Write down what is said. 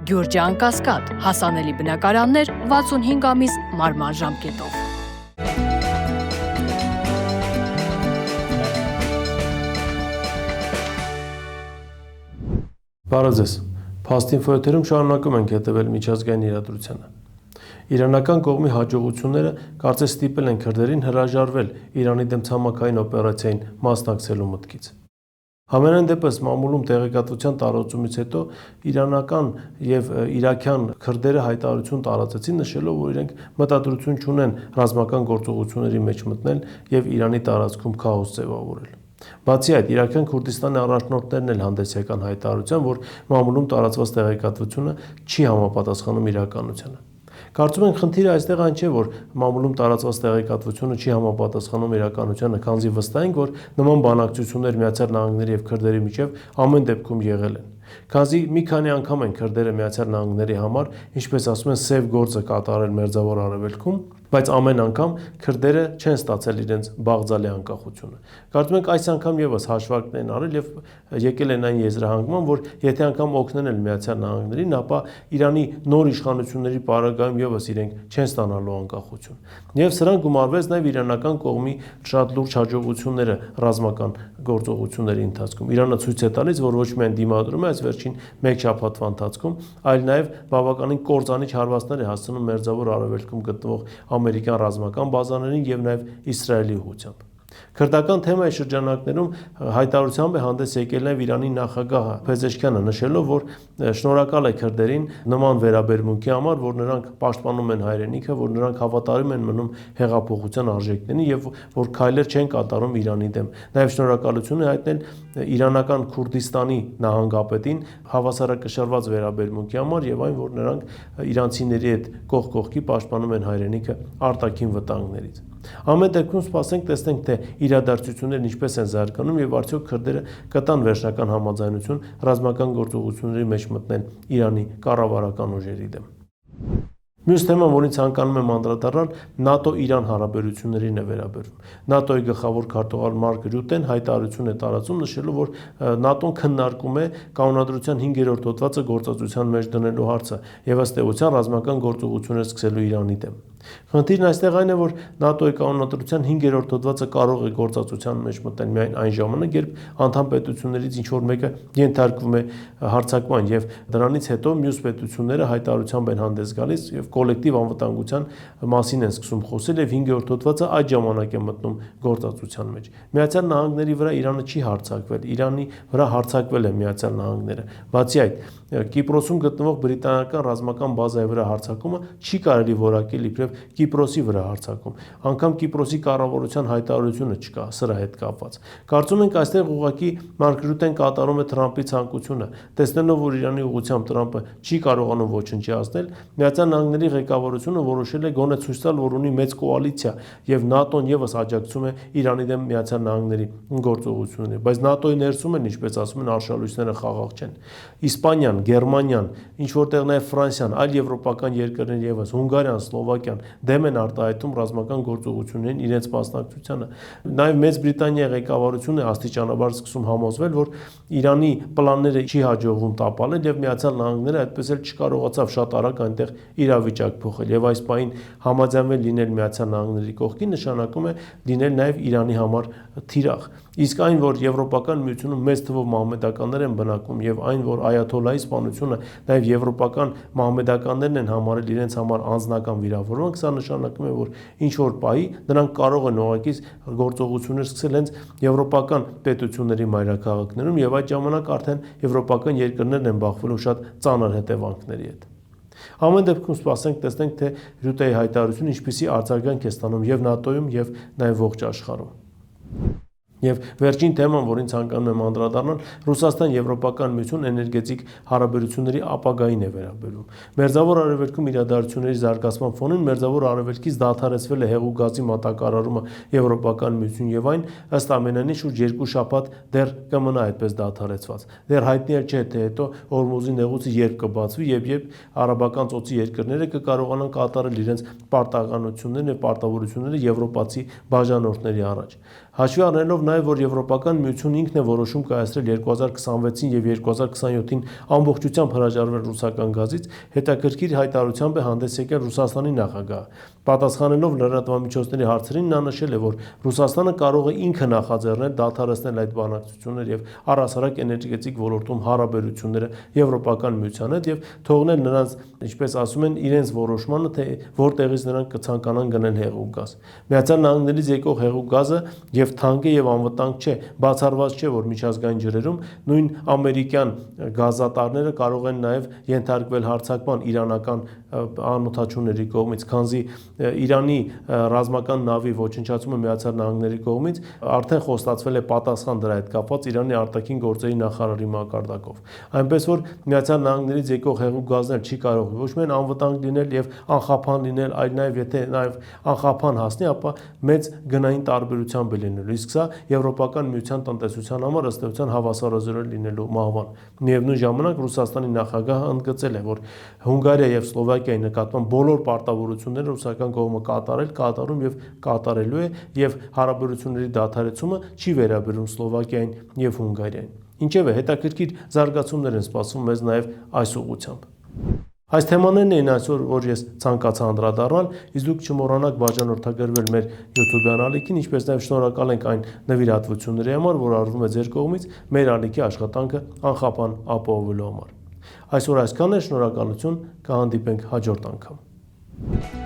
Գյուրջան Կասկադ, հասանելի բնակարաններ 65 ամիս մարման ժամկետով։ Բարև ձեզ, Փաստինֆո եթերում շարունակում ենք հետևել միջազգային իրադրությանը։ Իրանական կողմի հաջողությունները կարծես ստիպել են քրդերին հրաժարվել Իրանի դեմ ցամաքային օպերացիային մասնակցելու մտքից։ Համենայն դեպս մամուլում տեղեկատվության տարածումից հետո իրանական եւ իրաքյան քրդերը հայտարարություն տարածեցին, նշելով, որ իրենք մտադրություն չունեն ռազմական գործողությունների մեջ մտնել եւ Իրանի տարածքում քաոս ձևավորել։ Բացի այդ, Իրաքյան Քուրդիստանի առաջնորդներն էլ հանդես եկան հայտարարության, որ մամուլում տարածված տեղեկատվությունը չի համապատասխանում իրականությանը։ Կարծում ենք խնդիրը այստեղ այն չէ, որ մամուլում տարածված տեղեկատվությունը չի համապատասխանում իրականությանը, քանզի վստահ ենք, որ նման բանակցություններ Միացյալ Նահանգների եւ քրդերի միջև ամեն դեպքում եղել են։ Քանզի մի քանի անգամ են քրդերը Միացյալ Նահանգների համար, ինչպես ասում են, սև գործը կատարել Մերձավոր Արևելքում, բայց ամեն անգամ քրդերը չեն ստացել իրենց բաղձալի անկախությունը։ Կարծում ենք այս անգամ եւս հաշվարկներ են արել եւ եկել են այն եզրահանգման, որ եթե անգամ օգնեն էլ Միացյալ Նահանգներին, ապա Իրանի նոր իշխանությունների պարագայում եւս իրենք չեն ստանալու անկախություն։ Եվ սրան գումարվեց նաեւ իրանական կողմի շատ լուրջ հաջողությունները ռազմական գործողությունների ընթացքում։ Իրանը ցույց է տալիս, որ ոչ միայն դիմադրում է այս վերջին մեկ շաբաթվա ընթացքում, այլ նաեւ բավականին կործանիչ հարվածներ է հասցնում Մերձավոր Արևելքում գտնվող ամերիկյան ռազմական բազաներին եւ նաեւ Իսրայելի ուղղությամբ։ Քրդական թեմայի շրջանակներում հայտարարությամբ է հանդես եկել նաև Իրանի նախագահ Փեզեշքյանը, նշելով, որ շնորհակալ է քրդերին նման վերաբերմունքի համար, որ նրանք պաշտպանում են հայրենիքը, որ նրանք հավատարիմ են մնում հեղափոխության արժեքներին եւ որ քայլեր չեն կատարում Իրանի դեմ։ Նաև շնորհակալություն է հայտնել իրանական Քուրդիստանի նահանգապետին հավասարակշռված վերաբերմունքի համար եւ այն, որ նրանք իրանցիների հետ կողք կողքի պաշտպանում են հայրենիքը արտաքին վտանգներից։ Ամեն դեպքում սպասենք տեսնենք, թե իրադարձություններն ինչպես են զարգանում եւ արդյոք քրդերը կտան վերջնական համաձայնություն ռազմական գործողությունների մեջ մտնել Իրանի կառավարական ուժերի դեմ։ Մյուս թեման, որին ցանկանում եմ անդրադառնալ, ՆԱՏՕ-Իրան հարաբերություններին է վերաբերում։ ՆԱՏՕ-ի գլխավոր քարտուղար Մարկ Ռյուտեն հայտարարություն է տարածում, նշելով, որ ՆԱՏՕ-ն քննարկում է կանոնադրության 5-րդ հոդվածը գործածության մեջ դնելու հարցը եւ ըստ էության ռազմական գործողություններ սկսելու Իրանի դեմ։ Խնդիրն այստեղ այն է, որ ՆԱՏՕ-ի կանոնադրության 5-րդ հոդվածը կարող է գործածության մեջ մտնել միայն այն ժամանակ, երբ անդամ պետություններից ինչ-որ մեկը ենթարկվում է հարձակման եւ դրանից հետո մյուս պետությունները հայտարարությամբ են հանդես գալիս եւ կոլեկտիվ անվտանգության մասին են սկսում խոսել եւ 5-րդ հոդվածը այդ ժամանակ է մտնում գործածության մեջ։ Միացյալ Նահանգների վրա Իրանը չի հարձակվել, Իրանի վրա հարձակվել է Միացյալ Նահանգները։ Բացի այդ, Կիպրոսում գտնվող բրիտանական ռազմական բազայի վրա հարձակումը չի կարելի որակել իբրև Կիպրոսի վրա հարձակում։ Անկամ Կիպրոսի կառավարության հայտարարությունը չկա սրա հետ կապված։ Կարծում ենք այստեղ ուղղակի Մարկ Ռյուտեն կատարում է Թրամփի ցանկությունը, տեսնելով, որ Իրանի ուղղությամբ Թրամփը չի կարողանում ոչնչացնել, Միացյալ Նահանգների ղեկավարությունը որոշել է գոնե ցույց տալ, որ ունի մեծ կոալիցիա եւ ՆԱՏՕ-ն եւս աջակցում է Իրանի դեմ Միացյալ Նահանգների գործողություններին, բայց ՆԱՏՕ-ի ներսում են, ինչպես ասում են, արշալույսները խաղաղ չեն։ Իսպանիան, Գերմանիան, ինչ որտեղ նաեւ Ֆրանսիան, այլ եվրոպական երկրներ եւս, Հունգարիան, Սլովակիան դեմ են արտահայտում ռազմական գործողություններին իրենց մասնակցությանը։ Նաեւ Մեծ Բրիտանիայի ղեկավարությունը աստիճանաբար սկսում համոզվել, որ Իրանի պլանները չի հաջողվում տապալել եւ Միացյալ Նահանգները այդպես էլ չկարողացավ շատ արագ այնտեղ իրավիճակ փոխել եւ այս պահին համաձայնվել լինել Միացյալ Նահանգների կողքին նշանակում է լինել նաեւ Իրանի համար թիրախ։ Իսկ այն, որ Եվրոպական միությունում մեծ թվով մահմեդականներ են բնակվում եւ այն, որ այաթոլլահի սպանությունը նաեւ եվրոպական մահմեդականներն են համարել իրենց համար անձնական վիրավորանք, սա նշանակում է, որ ինչ որ պահի նրանք կարող են ուղղակի գործողություններ սկսել հենց եվրոպական պետությունների մայրաքաղաքներում եւ այդ ժամանակ արդեն եվրոպական երկրներն են բախվելու շատ ծանր հետևանքների հետ։ Ամեն դեպքում սպասենք տեսնենք, թե Ռյուտեի հայտարարությունը ինչպիսի արձագանք է ստանում եւ ՆԱՏՕ-ում եւ նաեւ ողջ աշխարհում։ Եվ վերջին թեման, որին ցանկանում եմ անդրադառնալ, Ռուսաստան-Եվրոպական միություն էներգետիկ հարաբերությունների ապագային է վերաբերում։ Մերձավոր Արևելքում իրադարձությունների զարգացման ֆոնին Մերձավոր Արևելքից դադարեցվել է հեղուկ գազի մատակարարումը Եվրոպական միություն եւ այն ըստ ամենայնի շուրջ 2 շաբաթ դեռ կմնա այդպես դադարեցված։ Դեռ հայտնի չէ, թե հետո Հորմուզի նեղուցը երբ կբացվի եւ երբ արաբական ծոցի երկրները կկարողանան կատարել իրենց պարտականություններն եւ պարտավորությունները եվրոպացի բաժանորդների առաջ։ Հաշվի առնելով նաեւ, նաև, որ Եվրոպական միությունն ինքն է որոշում կայացրել 2026-ին եւ 2027-ին ամբողջությամբ հրաժարվել ռուսական գազից, հետաքրքիր հայտարարությամբ է հանդես եկել Ռուսաստանի նախագահը։ Պատասխանելով լրատվամիջոցների հարցերին նա նշել է, որ Ռուսաստանը կարող է ինքը նախաձեռնել դադարեցնել այդ բանակցությունները եւ առհասարակ էներգետիկ ոլորտում հարաբերությունները Եվրոպական միության հետ եւ թողնել նրանց, ինչպես ասում են, իրենց որոշմանը, թե որտեղից նրանք կցանկանան գնել հեղուկ գազ։ Միացյալ Նահանգներից եկող հեղուկ գազը եւ թանկ է եւ անվտանգ չէ, բացառված չէ, որ միջազգային ջրերում նույն ամերիկյան գազատարները կարող են նաեւ ենթարկվել հարձակման իրանական անօթաչուների կողմից, քանզի Իրանի ռազմական նավի ոչնչացումը Միացյալ Նահանգների կողմից արդեն խոստացվել է պատասխան դրա հետ կապված Իրանի արտաքին գործերի նախարարի մակարդակով։ Այնպես որ Միացյալ Նահանգներից եկող հեղուկ գազն չի կարող ոչ միայն անվտանգ լինել եւ անխափան լինել, այլ նաեւ եթե նաեւ անխափան հասնի, ապա մեծ գնային տարբերությամբ է լինելու։ Իսկ սա Եվրոպական միության տնտեսության համար ըստ էության հավասարազորել լինելու մահվան։ Միևնույն ժամանակ Ռուսաստանի նախագահը ընդգծել է, որ Հունգարիա եւ Սլովակիայի նկատմամբ բոլոր պարտավորությունները ռուսական կողմը կատարում եւ կատարելու է եւ հարաբերությունների դադարեցումը չի վերաբերում Սլովակիային եւ Հունգարիային։ Ինչևէ, հետաքրքիր զարգացումներ են սպասվում մեզ նաեւ այս ուղղությամբ։ Այս թեմաներն էին այսօր, որ ես ցանկացա անդրադառնալ, իսկ դուք չմոռանաք բաժանորդագրվել մեր YouTube ալիքին, ինչպես նաև շնորհակալ ենք այն նվիրատվությունների համար, որ արվում է ձեր կողմից մեր ալիքի աշխատանքը անխափան ապահովելու համար։ Այսօր այսքանն է, շնորհակալություն, կհանդիպենք հաջորդ անգամ։